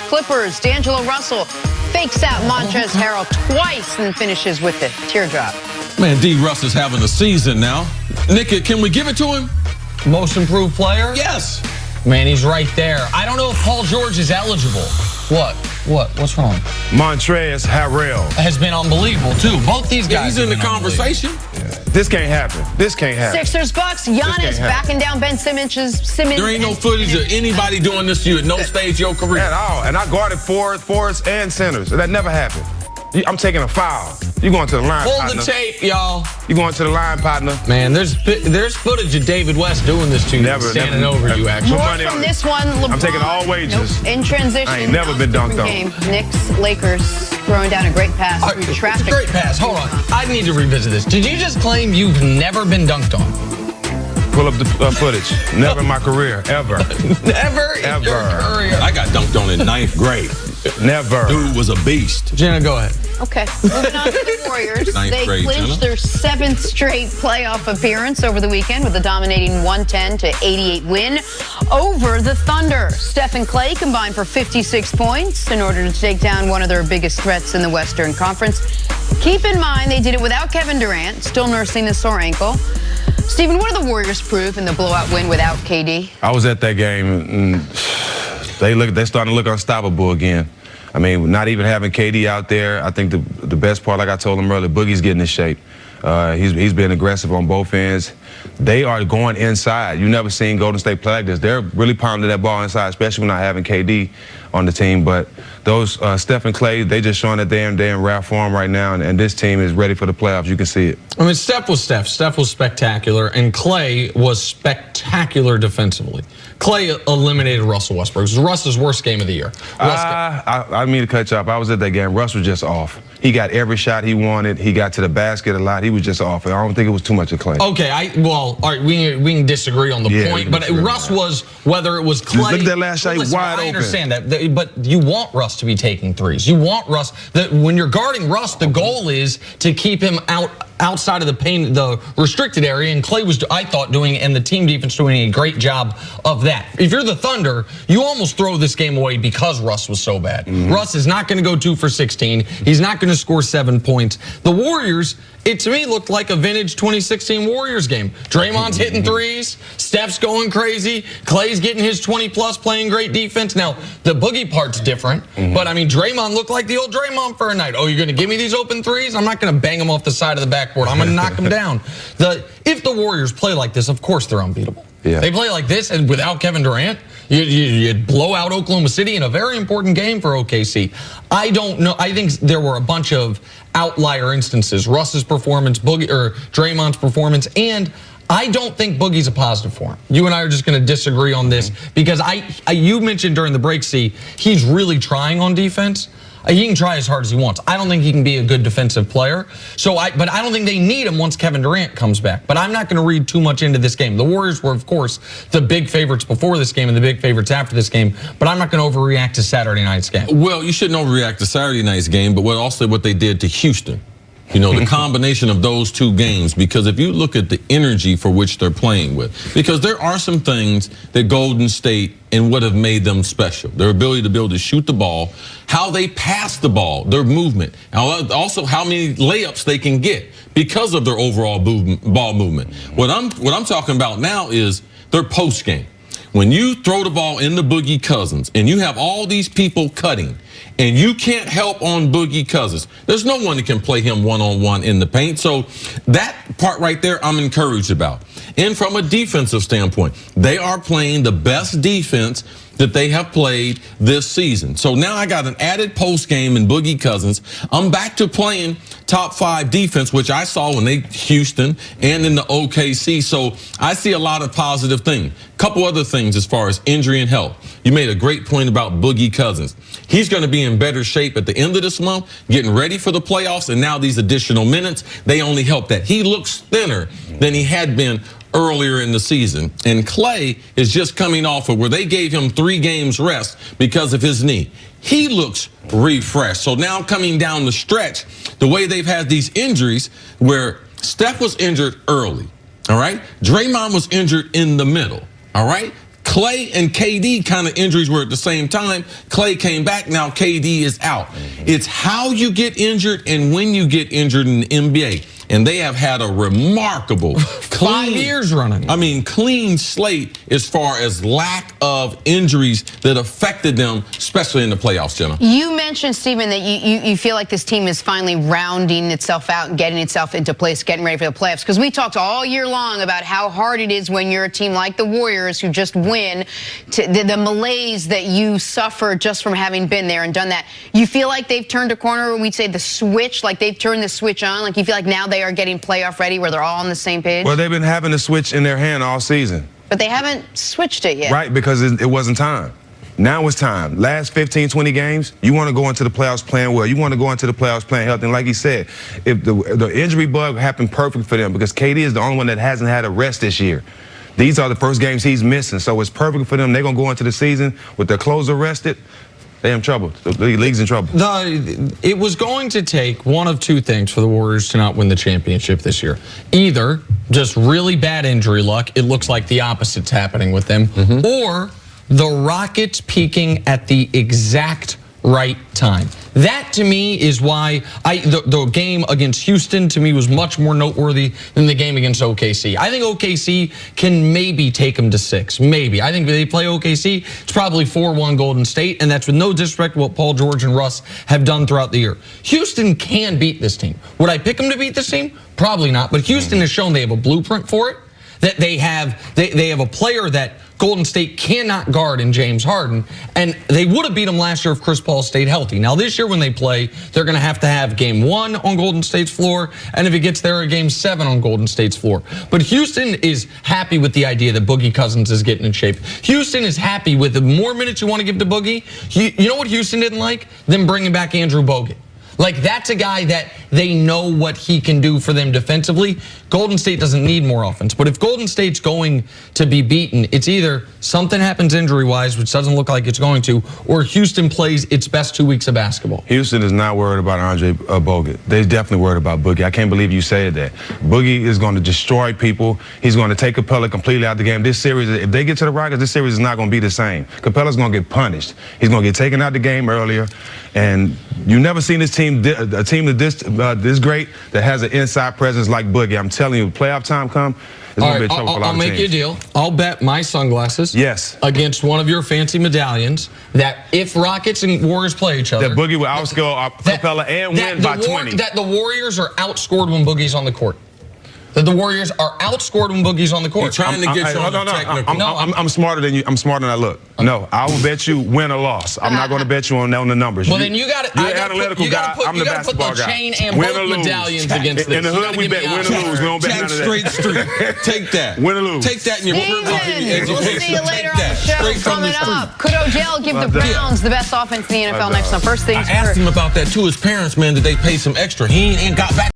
Clippers. D'Angelo Russell fakes out Montrezl Harrell twice and finishes with a teardrop. Man, D. Russ is having a season now. Nick, can we give it to him? Most improved player? Yes. Man, he's right there. I don't know if Paul George is eligible. What? What's wrong? Montrezl Harrell Has been unbelievable, too. Both these guys he's in the conversation. Yeah. This can't happen. This can't happen. Sixers Bucks. Giannis backing down Ben Simmons. There ain't no footage of anybody doing this to you at no stage of your career. At all. And I guarded forwards, and centers. That never happened. I'm taking a foul. You going to the line, Hold partner. the tape, y'all. You going to the line, partner. Man, there's footage of David West doing this to you, standing over you, actually. More from this one, LeBron. I'm taking all wages. Nope. In transition. I ain't never been dunked on. Game. Knicks, Lakers throwing down a great pass through traffic. Great pass. Hold on. I need to revisit this. Did you just claim you've never been dunked on? Pull up the footage. Never in my career, ever. Never in your career. I got dunked on in 9th grade. Never. Dude was a beast. Jenna, go ahead. Okay, moving on to the Warriors. They clinched their 7th straight playoff appearance over the weekend with a dominating 110-88 win over the Thunder. Steph and Klay combined for 56 points in order to take down one of their biggest threats in the Western Conference. Keep in mind they did it without Kevin Durant, still nursing a sore ankle. Stephen, what do the Warriors prove in the blowout win without KD? I was at that game, and they're starting to look unstoppable again. I mean, not even having KD out there, I think the best part, like I told him earlier, Boogie's getting in shape. He's been aggressive on both ends. They are going inside. You never seen Golden State play like this. They're really pounding that ball inside, especially when not having KD on the team. But those Steph and Klay, they just showing that they're in rare form right now, and this team is ready for the playoffs. You can see it. I mean, Steph was Steph. Steph was spectacular, and Klay was spectacular defensively. Klay eliminated Russell Westbrook. It was Russ's worst game of the year. I didn't mean to cut you off. I was at that game. Russ was just off. He got every shot he wanted. He got to the basket a lot. He was just off. I don't think it was too much of Klay. Okay, all right, we can disagree on the point, but Russ was, whether it was Klay. Look at that last shot, he was wide open. I understand that, but you want Russ to be taking threes. You want Russ, when you're guarding Russ, the goal is to keep him outside of the paint, the restricted area, and Klay was, I thought, and the team defense doing a great job of that. If you're the Thunder, you almost throw this game away because Russ was so bad. Russ is not going to go 2 for 16. He's not going to score 7 points. The Warriors, it to me looked like a vintage 2016 Warriors game. Draymond's hitting threes, Steph's going crazy, Klay's getting his 20-plus, playing great defense. Now, the Boogie part's different, but I mean, Draymond looked like the old Draymond for a night. Oh, you're going to give me these open threes? I'm not going to bang them off the side of the backboard. I'm going to knock them down. If the Warriors play like this, of course they're unbeatable. Yeah. They play like this, and without Kevin Durant, you blow out Oklahoma City in a very important game for OKC. I don't know. I think there were a bunch of outlier instances. Russ's performance, Draymond's performance, and I don't think Boogie's a positive for him. You and I are just going to disagree on this because you mentioned during the break, he's really trying on defense. He can try as hard as he wants. I don't think he can be a good defensive player. But I don't think they need him once Kevin Durant comes back. But I'm not going to read too much into this game. The Warriors were, of course, the big favorites before this game and the big favorites after this game. But I'm not going to overreact to Saturday night's game. Well, you shouldn't overreact to Saturday night's game, but what they did to Houston. You know, the combination of those two games, because if you look at the energy for which they're playing with, because there are some things that Golden State and would have made them special. Their ability to be able to shoot the ball, how they pass the ball, their movement, and also how many layups they can get because of their overall ball movement. What I'm talking about now is their post game. When you throw the ball into Boogie Cousins and you have all these people cutting and you can't help on Boogie Cousins, there's no one that can play him one-on-one in the paint. So that part right there, I'm encouraged about. And from a defensive standpoint, they are playing the best defense that they have played this season. So now I got an added post game in Boogie Cousins. I'm back to playing top 5 defense, which I saw when they Houston and in the OKC. So I see a lot of positive things. Couple other things as far as injury and health. You made a great point about Boogie Cousins. He's going to be in better shape at the end of this month, getting ready for the playoffs, and now these additional minutes, they only help that. He looks thinner than he had been earlier in the season. And Klay is just coming off of where they gave him 3 games rest because of his knee. He looks refreshed. So now coming down the stretch, the way they've had these injuries where Steph was injured early, all right? Draymond was injured in the middle, all right? Clay and KD kind of injuries were at the same time. Clay came back, now KD is out. It's how you get injured and when you get injured in the NBA. And they have had a remarkable clean 5 years running. I mean, clean slate as far as lack of injuries that affected them, especially in the playoffs, Jenna. You mentioned, Stephen, that you feel like this team is finally rounding itself out and getting itself into place, getting ready for the playoffs. Because we talked all year long about how hard it is when you're a team like the Warriors who just win, the malaise that you suffer just from having been there and done that. You feel like they've turned a corner when we say the switch, like they've turned the switch on, like you feel like now they are getting playoff ready where they're all on the same page? Well, they've been having the switch in their hand all season. But they haven't switched it yet. Right, because it wasn't time. Now it's time. Last 15, 20 games, you want to go into the playoffs playing well. You want to go into the playoffs playing healthy. And like he said, if the injury bug happened perfect for them because KD is the only one that hasn't had a rest this year. These are the first games he's missing, so it's perfect for them. They're going to go into the season with their closer rested. They're in trouble. The league's in trouble. It was going to take one of two things for the Warriors to not win the championship this year. Either just really bad injury luck, it looks like the opposite's happening with them, or the Rockets peaking at the exact right time. That to me is why the game against Houston to me was much more noteworthy than the game against OKC. I think OKC can maybe take them to 6, maybe. I think if they play OKC, it's probably 4-1 Golden State, and that's with no disrespect to what Paul George and Russ have done throughout the year. Houston can beat this team. Would I pick them to beat this team? Probably not, but Houston has shown they have a blueprint for it, that they have a player that Golden State cannot guard in James Harden, and they would have beat him last year if Chris Paul stayed healthy. Now this year when they play, they're going to have game 1 on Golden State's floor, and if it gets there, game 7 on Golden State's floor. But Houston is happy with the idea that Boogie Cousins is getting in shape. Houston is happy with the more minutes you want to give to Boogie. You know what Houston didn't like? Them bringing back Andrew Bogut. Like, that's a guy that they know what he can do for them defensively. Golden State doesn't need more offense. But if Golden State's going to be beaten, it's either something happens injury-wise, which doesn't look like it's going to, or Houston plays its best 2 weeks of basketball. Houston is not worried about Andre Bogut. They're definitely worried about Boogie. I can't believe you said that. Boogie is going to destroy people. He's going to take Capella completely out of the game. This series, if they get to the Rockets, this series is not going to be the same. Capella's going to get punished. He's going to get taken out of the game earlier. And you've never seen this team, a team this great that has an inside presence like Boogie. I'm telling you, playoff time come, it's going to be a trouble for a lot of teams. I'll make you a deal. I'll bet my sunglasses against one of your fancy medallions that if Rockets and Warriors play each other, that Boogie will outscore Capella and win by 20. That the Warriors are outscored when Boogie's on the court. That the Warriors are outscored when Boogie's on the court. You're trying to get you on the technical. I'm smarter than you. I'm smarter than I look. No, I will bet you win or loss. I'm not going to bet you on the numbers. Well, then you got to. You're an analytical guy. I'm the basketball guy. Chain and both medallions against this. In the hood, we bet win or lose. We don't bet none of that. Straight street. Take that. Win or lose. Take that in your Steven, we'll see you later on the show coming up. Could Odell give the Browns the best offense in the NFL next time? First things first. I asked him about that too. His parents, man, did they pay some extra? He ain't got back.